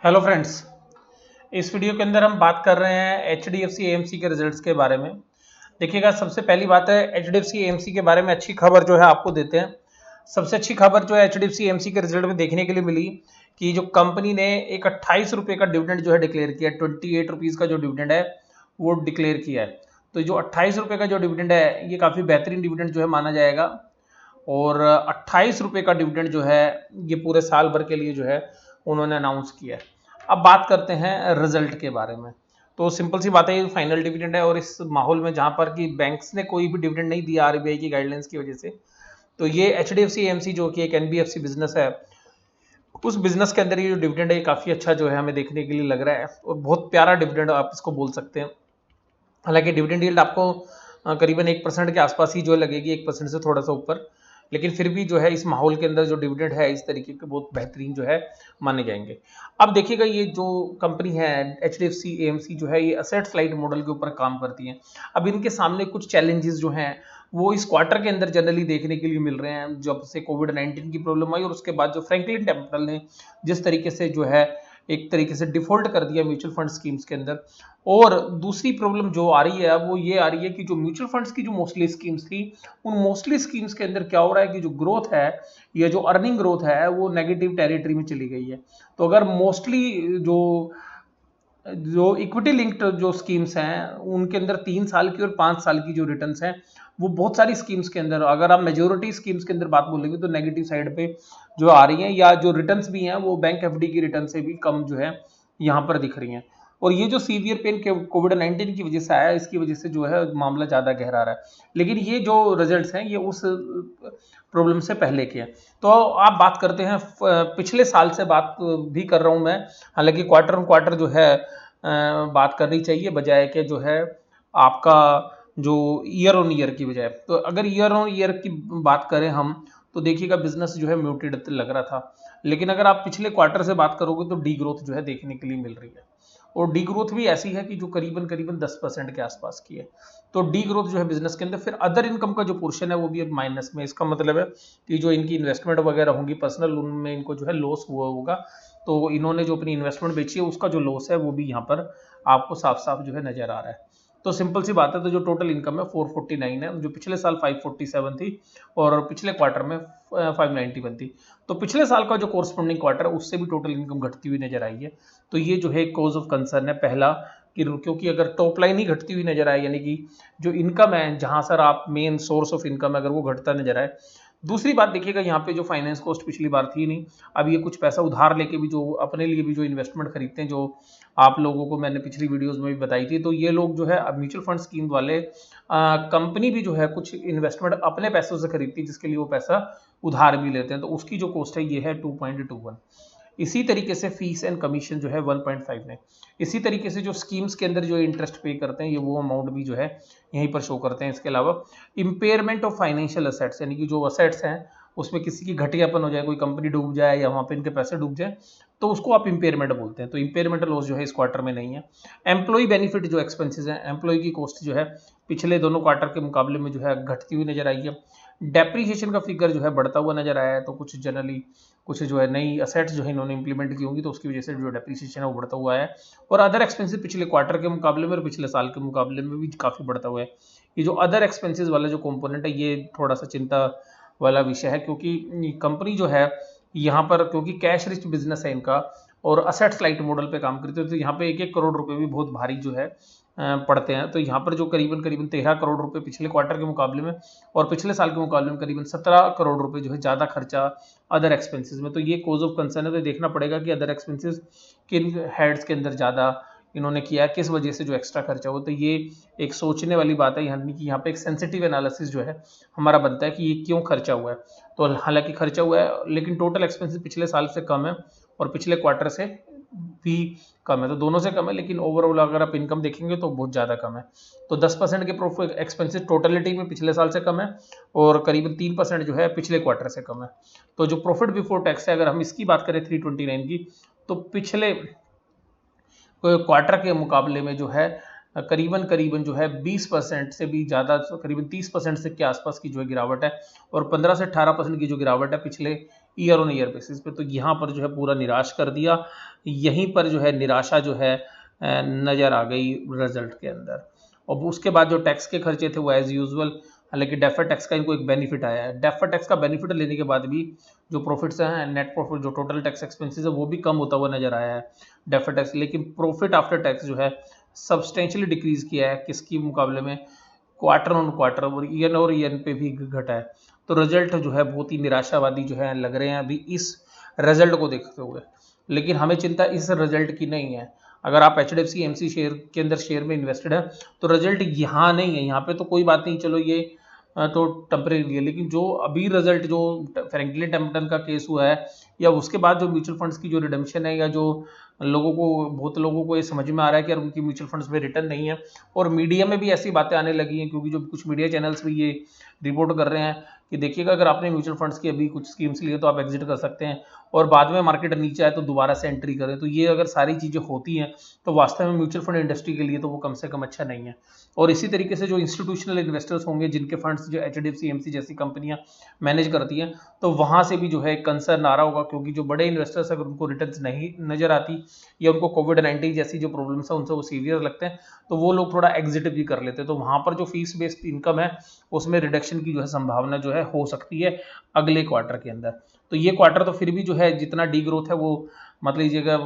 Hello friends. इस video के अंदर हम बात कर रहे हैं H D F C AMC के रिजल्ट्स के बारे में। देखिएगा, सबसे पहली बात है H D F C AMC के बारे में अच्छी खबर जो है आपको देते हैं। सबसे अच्छी खबर जो है H D F C AMC के रिजल्ट में देखने के लिए मिली कि जो कंपनी ने एक 28 रुपये का डिविडेंड जो है डिक्लेयर किया, 28 रुपीज़ का जो डिविडेंड है वो डिक्लेयर किया है। तो जो 28 रुपये का जो डिविडेंड है ये काफ़ी बेहतरीन डिविडेंड जो है माना जाएगा। और 28 रुपये का डिविडेंड जो है ये पूरे साल भर के लिए जो है उन्होंने अनाउंस किया है। अब बात करते हैं रिजल्ट के बारे में। तो सिंपल सी बात है, ये फाइनल डिविडेंड है और इस माहौल में जहां पर कि बैंक्स ने कोई भी डिविडेंड नहीं दिया आरबीआई की गाइडलाइंस की वजह से, तो ये एचडीएफसी एएमसी जो कि एक एनबीएफसी बिजनेस है, उस बिजनेस के अंदर ये जो डिविडेंड है काफी अच्छा जो है हमें देखने के लिए लग रहा है और बहुत प्यारा डिविडेंड आप इसको बोल सकते हैं। हालांकि डिविडेंड यील्ड आपको करीबन 1% के आसपास ही जो लगेगी, 1% से थोड़ा सा ऊपर, लेकिन फिर भी जो है इस माहौल के अंदर जो डिविडेंड है इस तरीके के बहुत बेहतरीन जो है माने जाएंगे। अब देखिएगा, ये जो कंपनी है H D F C AMC जो है ये असेट लाइट मॉडल के ऊपर काम करती है। अब इनके सामने कुछ चैलेंजेस जो हैं वो इस क्वार्टर के अंदर जनरली देखने के लिए मिल रहे हैं, जब से कोविड-19 की प्रॉब्लम आई और उसके बाद जो फ्रैंकलिन टेम्परल ने जिस तरीके से जो है एक तरीके से डिफॉल्ट कर दिया म्यूचुअल फंड स्कीम्स के अंदर। और दूसरी प्रॉब्लम जो आ रही है वो ये आ रही है कि जो म्यूचुअल फंड्स की जो मोस्टली स्कीम्स थी, उन मोस्टली स्कीम्स के अंदर क्या हो रहा है कि जो ग्रोथ है या जो अर्निंग ग्रोथ है वो नेगेटिव टेरिटरी में चली गई है। तो अगर मोस्टली जो जो इक्विटी लिंक्ड जो स्कीम्स हैं उनके अंदर 3 साल की और 5 साल की जो रिटर्न्स हैं, वो बहुत सारी स्कीम्स के अंदर, अगर आप मेजोरिटी स्कीम्स के अंदर बात बोलेंगे तो नेगेटिव साइड पे जो आ रही हैं, या जो रिटर्न्स भी हैं वो बैंक एफडी की रिटर्न से भी कम जो है यहाँ पर दिख रही हैं। और ये जो सीवियर पेन के कोविड-19 की वजह से आया, इसकी वजह से जो है मामला ज़्यादा गहरा रहा है। लेकिन ये जो रिजल्ट्स हैं ये उस प्रॉब्लम से पहले के हैं। तो आप बात करते हैं पिछले साल से बात भी कर रहा हूँ मैं। हालांकि क्वार्टर ऑन क्वार्टर जो है बात करनी चाहिए बजाय के जो है आपका जो ईयर ऑन ईयर की बजाय। तो अगर ईयर ऑन ईयर की बात करें हम, तो देखिएगा बिजनेस जो है म्यूटेड लग रहा था। लेकिन अगर आप पिछले क्वार्टर से बात करोगे तो डी ग्रोथ जो है देखने के लिए मिल रही है, और डी ग्रोथ भी ऐसी है कि जो करीबन करीबन 10% के आसपास की है। तो डी ग्रोथ जो है बिजनेस के अंदर, फिर अदर इनकम का जो पोर्शन है वो भी अब माइनस में। इसका मतलब है कि जो इनकी इन्वेस्टमेंट वगैरह होंगी पर्सनल, उनमें इनको जो है लॉस हुआ होगा। तो इन्होंने जो अपनी इन्वेस्टमेंट बेची है उसका जो लॉस है वो भी यहाँ पर आपको साफ साफ जो है नजर आ रहा है। तो सिंपल सी बात है, तो जो टोटल इनकम है 449 है, जो पिछले साल 547 थी और पिछले क्वार्टर में 591 थी। तो पिछले साल का जो कोरस्पॉन्डिंग क्वार्टर है उससे भी टोटल इनकम घटती हुई नजर आई है। तो ये जो है कॉज ऑफ कंसर्न है पहला, कि क्योंकि अगर टॉप लाइन ही घटती हुई नजर आए, यानी कि जो इनकम है जहां सर आप मेन सोर्स ऑफ इनकम अगर वो घटता नजर आए। दूसरी बात देखिएगा, यहाँ पे जो फाइनेंस कॉस्ट पिछली बार थी नहीं, अब ये कुछ पैसा उधार लेके भी जो अपने लिए भी जो इन्वेस्टमेंट खरीदते हैं, जो आप लोगों को मैंने पिछली वीडियोस में भी बताई थी, तो ये लोग जो है अब म्यूचुअल फंड स्कीम वाले कंपनी भी जो है कुछ इन्वेस्टमेंट अपने पैसों से खरीदती है, जिसके लिए वो पैसा उधार भी लेते हैं। तो उसकी जो कॉस्ट है ये है 2.21। इसी तरीके से फीस एंड कमीशन जो है 1.5 है। इसी तरीके से जो स्कीम्स के अंदर जो इंटरेस्ट पे करते हैं ये वो अमाउंट भी जो है यहीं पर शो करते हैं। इसके अलावा इम्पेयरमेंट ऑफ फाइनेंशियल असेट्स, यानी कि जो असेट्स हैं उसमें किसी की घटियापन हो जाए, कोई कंपनी डूब जाए या वहाँ पे इनके पैसे डूब जाए, तो उसको आप इम्पेयरमेंट बोलते हैं। तो इम्पेयरमेंट लॉस जो है इस क्वार्टर में नहीं है। एम्प्लॉय बेनिफिट जो एक्सपेंसेस हैं, एम्प्लॉय की कॉस्ट जो है पिछले दोनों क्वार्टर के मुकाबले में जो है घटती हुई नजर आई है। डेप्रीशिएशन का फिगर जो है बढ़ता हुआ नजर आया है। तो कुछ जनरली कुछ जो है नई असेट्स जो है इन्होंने इंप्लीमेंट की होंगी, तो उसकी वजह से जो डेप्रीशिएशन है वो बढ़ता हुआ है। और अदर एक्सपेंसेस पिछले क्वार्टर के मुकाबले में और पिछले साल के मुकाबले में भी काफ़ी बढ़ता हुआ है। ये जो अदर एक्सपेंसेस वाला जो कंपोनेंट है ये थोड़ा सा चिंता वाला विषय है, क्योंकि कंपनी जो है यहाँ पर, क्योंकि कैश रिच बिजनेस है इनका और असेट्स लाइट मॉडल पे काम करते हैं, तो यहाँ पे 1-1 करोड़ रुपए भी बहुत भारी जो है पड़ते हैं। तो यहाँ पर जो करीबन करीबन 13 करोड़ रुपए पिछले क्वार्टर के मुकाबले में और पिछले साल के मुकाबले में करीबन 17 करोड़ रुपए जो है ज़्यादा खर्चा अदर एक्सपेंसेस में। तो ये कॉज ऑफ कंसर्न है। तो देखना पड़ेगा कि अदर एक्सपेंसेस किन हेड्स के अंदर ज़्यादा इन्होंने किया, किस वजह से जो एक्स्ट्रा खर्चा हो। तो ये एक सोचने वाली बात है, यानी कि यहाँ पे एक सेंसिटिव एनालिसिस जो है हमारा बनता है कि ये क्यों खर्चा हुआ है। तो हालांकि खर्चा हुआ है लेकिन टोटल एक्सपेंसेस पिछले साल से कम है और पिछले क्वार्टर से भी कम है। तो दोनों से कम है, लेकिन ओवरऑल अगर आप इनकम देखेंगे तो बहुत ज़्यादा कम है। तो 10% के प्रॉफिट एक्सपेंसेस टोटलिटी में पिछले साल से कम है और करीबन 3% जो है पिछले क्वार्टर से कम है। तो जो प्रॉफिट बिफोर टैक्स है, अगर हम इसकी बात करें 329 की, तो पिछले क्वार्टर के मुकाबले में जो है करीबन करीबन जो है 20% से भी ज़्यादा, करीबन 30% से के आसपास की जो है गिरावट है। और 15 से 18% की जो गिरावट है पिछले ईयर ऑन ईयर बेसिस पे। तो यहाँ पर जो है पूरा निराश कर दिया, यहीं पर जो है निराशा जो है नज़र आ गई रिजल्ट के अंदर। और उसके बाद जो टैक्स के खर्चे थे वो एज यूजुअल, हालांकि डेफर टैक्स का इनको एक बेनिफिट आया है। डेफर टैक्स का बेनिफिट लेने के बाद भी जो प्रॉफिट्स हैं, नेट प्रॉफिट जो टोटल टैक्स एक्सपेंसेस है वो भी कम होता हुआ नजर आया है डेफर टैक्स। लेकिन प्रॉफिट आफ्टर टैक्स जो है सब्सटेंशियली डिक्रीज किया है, किसकी मुकाबले में, क्वार्टर ऑन क्वार्टर और ईयर पे भी घटा है। तो रिजल्ट जो है बहुत ही निराशावादी जो है लग रहे हैं अभी इस रिजल्ट को देखते हुए। लेकिन हमें चिंता इस रिजल्ट की नहीं है। अगर आप एचडीएफसी एमसी शेयर के अंदर शेयर में इन्वेस्टेड है तो रिजल्ट यहाँ नहीं है, यहाँ पे तो कोई बात नहीं, चलो ये तो टेम्परेरी है। लेकिन जो अभी रिजल्ट जो फ्रैंकलिन टेम्पटन का केस हुआ है, या उसके बाद जो म्यूचुअल फंड्स की जो रिडम्पशन है, या जो बहुत लोगों को ये समझ में आ रहा है कि यार उनकी म्यूचुअल फंड्स में रिटर्न नहीं है, और मीडिया में भी ऐसी बातें आने लगी हैं, क्योंकि जो कुछ मीडिया चैनल्स भी ये रिपोर्ट कर रहे हैं कि देखिएगा अगर आपने म्यूचुअल फंड्स की अभी कुछ स्कीम्स लिए तो आप एग्जिट कर सकते हैं, और बाद में मार्केट नीचे आए तो दोबारा से एंट्री करें। तो ये अगर सारी चीज़ें होती हैं तो वास्तव में म्यूचुअल फंड इंडस्ट्री के लिए तो वो कम से कम अच्छा नहीं है। और इसी तरीके से जो इंस्टीट्यूशनल इन्वेस्टर्स होंगे जिनके फंड्स जो एचडीएफसी एमसी जैसी कंपनियां मैनेज करती हैं, तो वहां से भी जो है कंसर्न आ रहा होगा, क्योंकि जो बड़े इन्वेस्टर्स अगर उनको रिटर्न्स नहीं नजर आती, या उनको कोविड-19 जैसी जो प्रॉब्लम्स है उनसे वो सीवियर लगते हैं, तो वो लोग थोड़ा एग्जिट भी कर लेते हैं। तो वहां पर जो फीस बेस्ड इनकम है उसमें रिडक्शन की जो है संभावना जो है हो सकती है अगले क्वार्टर के अंदर। तो ये क्वार्टर तो फिर भी जो है जितना डी ग्रोथ है वो मत लीजिएगा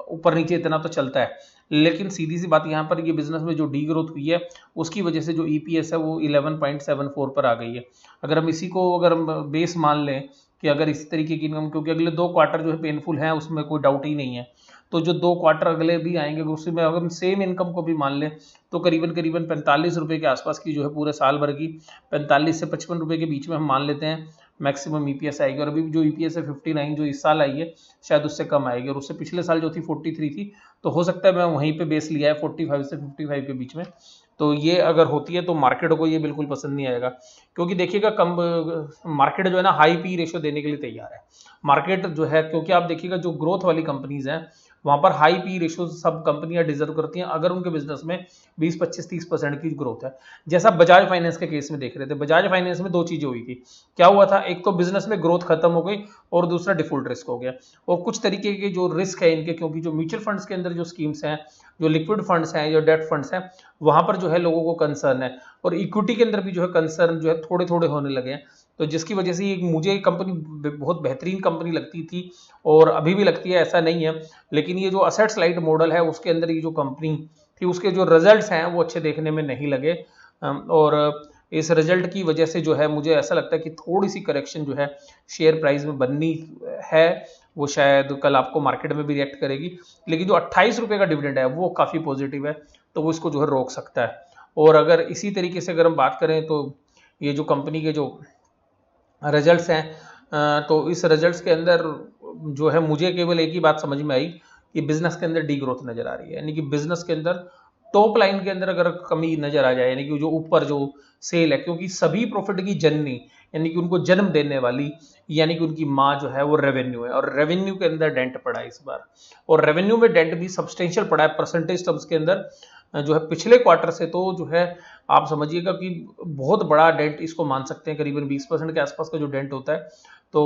ऊपर नीचे इतना तो चलता है, लेकिन सीधी सी बात यहाँ पर ये बिजनेस में जो डी ग्रोथ हुई है उसकी वजह से जो ईपीएस है वो 11.74 पर आ गई है। अगर हम इसी को अगर हम बेस मान लें कि अगर इस तरीके की इनकम, क्योंकि अगले 2 क्वार्टर जो है पेनफुल हैं उसमें कोई डाउट ही नहीं है, तो जो 2 क्वार्टर अगले भी आएंगे उसमें अगर हम सेम इनकम को भी मान लें तो करीबन करीबन 45 रुपये के आसपास की जो है पूरे साल भर की 45 से 55 रुपये के बीच में हम मान लेते हैं मैक्सिमम ईपीएस आएगी। और अभी जो ईपीएस है 59 जो इस साल आई है शायद उससे कम आएगी, और उससे पिछले साल जो थी 43 थी, तो हो सकता है मैं वहीं पे बेस लिया है 45 से 55 के बीच में। तो ये अगर होती है तो मार्केट को ये बिल्कुल पसंद नहीं आएगा, क्योंकि देखिएगा कम मार्केट जो है ना हाई पी रेशियो देने के लिए तैयार है मार्केट जो है, क्योंकि आप देखिएगा जो ग्रोथ वाली कंपनीज हैं वहां पर हाई पी रेशियो सब कंपनियां डिजर्व करती हैं अगर उनके बिजनेस में 20-25-30% की ग्रोथ है। जैसा बजाज फाइनेंस के केस में देख रहे थे, बजाज फाइनेंस में 2 चीजें हुई थी। क्या हुआ था, एक तो बिजनेस में ग्रोथ खत्म हो गई, और दूसरा डिफॉल्ट रिस्क हो गया। और कुछ तरीके के जो रिस्क है इनके, क्योंकि जो म्यूचुअल फंड्स के अंदर जो स्कीम्स हैं, जो लिक्विड फंड्स हैं, जो डेट फंड्स हैं, वहां पर जो है लोगों को कंसर्न है, और इक्विटी के अंदर भी जो है कंसर्न जो है थोड़े थोड़े होने लगे हैं। तो जिसकी वजह से मुझे ये कंपनी बहुत बेहतरीन कंपनी लगती थी, और अभी भी लगती है, ऐसा नहीं है। लेकिन ये जो असेट्स लाइट मॉडल है उसके अंदर ये जो कंपनी थी उसके जो रिजल्ट्स हैं वो अच्छे देखने में नहीं लगे, और इस रिजल्ट की वजह से जो है मुझे ऐसा लगता है कि थोड़ी सी करेक्शन जो है शेयर प्राइस में बननी है, वो शायद कल आपको मार्केट में भी रिएक्ट करेगी। लेकिन जो 28 रुपये का डिविडेंड है वो काफ़ी पॉजिटिव है, तो वो इसको जो है रोक सकता है। और अगर इसी तरीके से अगर हम बात करें तो ये जो कंपनी के जो रिजल्ट्स हैं, तो इस रिजल्ट्स के अंदर जो है मुझे केवल एक ही बात समझ में आई कि बिजनेस के अंदर डी ग्रोथ नजर आ रही है, यानी कि बिजनेस के अंदर टॉप लाइन के अंदर अगर कमी नजर आ जाए, यानी कि जो ऊपर जो सेल है, क्योंकि सभी प्रॉफिट की जननी यानी कि उनको जन्म देने वाली यानी कि उनकी माँ जो है वो रेवेन्यू है, और रेवेन्यू के अंदर डेंट पड़ा है इस बार, और रेवेन्यू में डेंट भी सब्सटेंशियल पड़ा है परसेंटेज टर्म्स के अंदर जो है पिछले क्वार्टर से। तो जो है आप समझिएगा कि बहुत बड़ा डेंट इसको मान सकते हैं, करीबन 20% के आसपास का जो डेंट होता है तो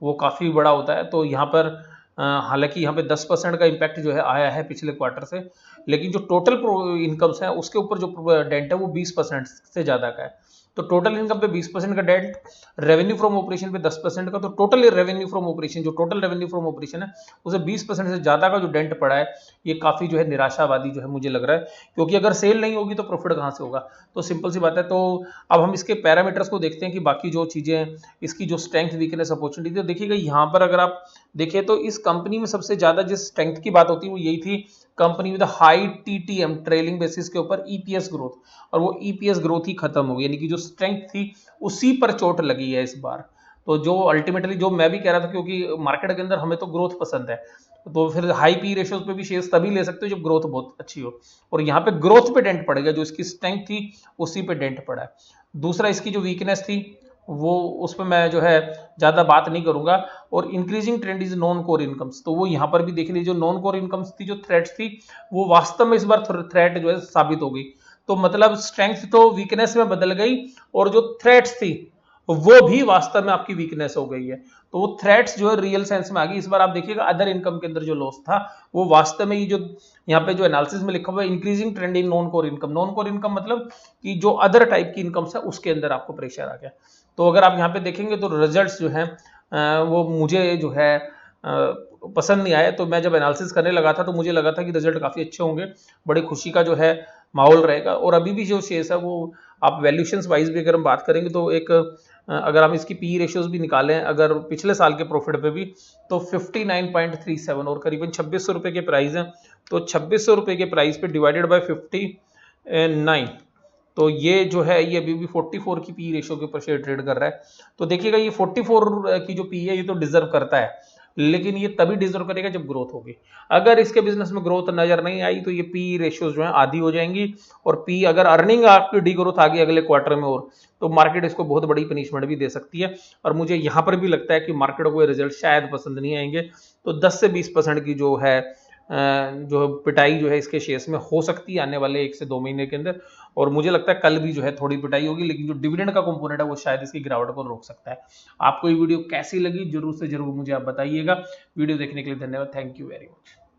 वो काफ़ी बड़ा होता है। तो यहाँ पर हालांकि यहाँ पे 10% का इम्पैक्ट जो है आया है पिछले क्वार्टर से, लेकिन जो टोटल इनकम्स है उसके ऊपर जो डेंट है वो 20% से ज़्यादा का है। तो टोटल इनकम पे 20% का डेंट, रेवेन्यू फ्रॉम ऑपरेशन पे 10% का, तो टोटल रेवेन्यू फ्रॉम ऑपरेशन जो टोटल रेवेन्यू फ्रॉम ऑपरेशन है उसे 20% से ज़्यादा का जो डेंट पड़ा है, ये काफ़ी जो है निराशावादी जो है मुझे लग रहा है, क्योंकि अगर सेल नहीं होगी तो प्रॉफिट कहाँ से होगा। तो सिंपल सी बात है। तो अब हम इसके पैरामीटर्स को देखते हैं कि बाकी जो चीज़ें हैं, इसकी जो स्ट्रेंथ वीकनेस अपॉर्चुनिटी, तो देखिएगा यहाँ पर अगर आप देखें तो इस कंपनी में सबसे ज़्यादा जिस स्ट्रेंथ की बात होती है वो यही थी, company with high TTM trailing basis के ऊपर ईपीएस ग्रोथ, और वो ईपीएस ग्रोथ ही खत्म हो गई, यानी कि जो स्ट्रेंथ थी उसी पर चोट लगी है इस बार। तो जो अल्टीमेटली जो मैं भी कह रहा था, क्योंकि मार्केट के अंदर हमें तो ग्रोथ पसंद है, तो फिर हाई पी रेशियोज पे भी शेयर्स तभी ले सकते हो जब ग्रोथ बहुत अच्छी हो, और यहाँ पे ग्रोथ पे डेंट पड़ेगा, जो इसकी स्ट्रेंथ थी उसी पे डेंट पड़ा है। दूसरा इसकी जो वीकनेस थी वो उस पर मैं जो है ज़्यादा बात नहीं करूंगा। और increasing trend is non core incomes, तो वो यहाँ पर भी देख लीजिए, जो नॉन कोर इनकम्स थी, जो थ्रेट्स थी, वो वास्तव में इस बार थ्रेट जो है साबित हो गई। तो मतलब स्ट्रेंथ तो वीकनेस में बदल गई, और जो थ्रेट्स थी वो भी वास्तव में आपकी वीकनेस हो गई है। तो वो थ्रेट्स जो है रियल सेंस में आ गई। इस बार आप देखिएगा अदर इनकम के अंदर जो लॉस था वो वास्तव में ये जो यहाँ पे जो एनालिसिस में लिखा हुआ है increasing trend in non core income. Non core income मतलब कि जो अदर टाइप की इनकम है उसके अंदर आपको प्रेशर आ गया। तो अगर आप यहाँ पे देखेंगे तो रिजल्ट्स जो है वो मुझे जो है पसंद नहीं आए। तो मैं जब एनालिसिस करने लगा था तो मुझे लगा था कि रिजल्ट काफ़ी अच्छे होंगे, बड़ी खुशी का जो है माहौल रहेगा। और अभी भी जो शेयर्स है वो आप वैल्यूएशंस वाइज भी अगर हम बात करेंगे तो एक अगर हम इसकी पी रेशियोज भी निकालें अगर पिछले साल के प्रॉफिट पे भी तो 59.37 और करीबन 2600 रुपये के प्राइस हैं। तो 2600 रुपये के प्राइस पे डिवाइडेड बाय 59 तो ये जो है ये अभी भी 44 की पी रेशियो के ऊपर शेयर ट्रेड कर रहा है। तो देखिएगा ये 44 की जो पी है ये तो डिजर्व करता है, लेकिन ये तभी डिजर्व करेगा जब ग्रोथ होगी। अगर इसके बिजनेस में ग्रोथ नजर नहीं आई तो ये पी रेशियोज जो है आधी हो जाएंगी। और पी अगर अर्निंग आपकी डी ग्रोथ आ गई अगले क्वार्टर में और तो मार्केट इसको बहुत बड़ी पनिशमेंट भी दे सकती है। और मुझे यहाँ पर भी लगता है कि मार्केट को ये रिजल्ट शायद पसंद नहीं आएंगे। तो 10 से 20% की जो है जो पिटाई जो है इसके शेयर्स में हो सकती है आने वाले 1 से 2 महीने के अंदर। और मुझे लगता है कल भी जो है थोड़ी पिटाई होगी, लेकिन जो डिविडेंड का कंपोनेंट है वो शायद इसकी गिरावट को रोक सकता है। आपको ये वीडियो कैसी लगी जरूर से जरूर मुझे आप बताइएगा। वीडियो देखने के लिए धन्यवाद। Thank you very much.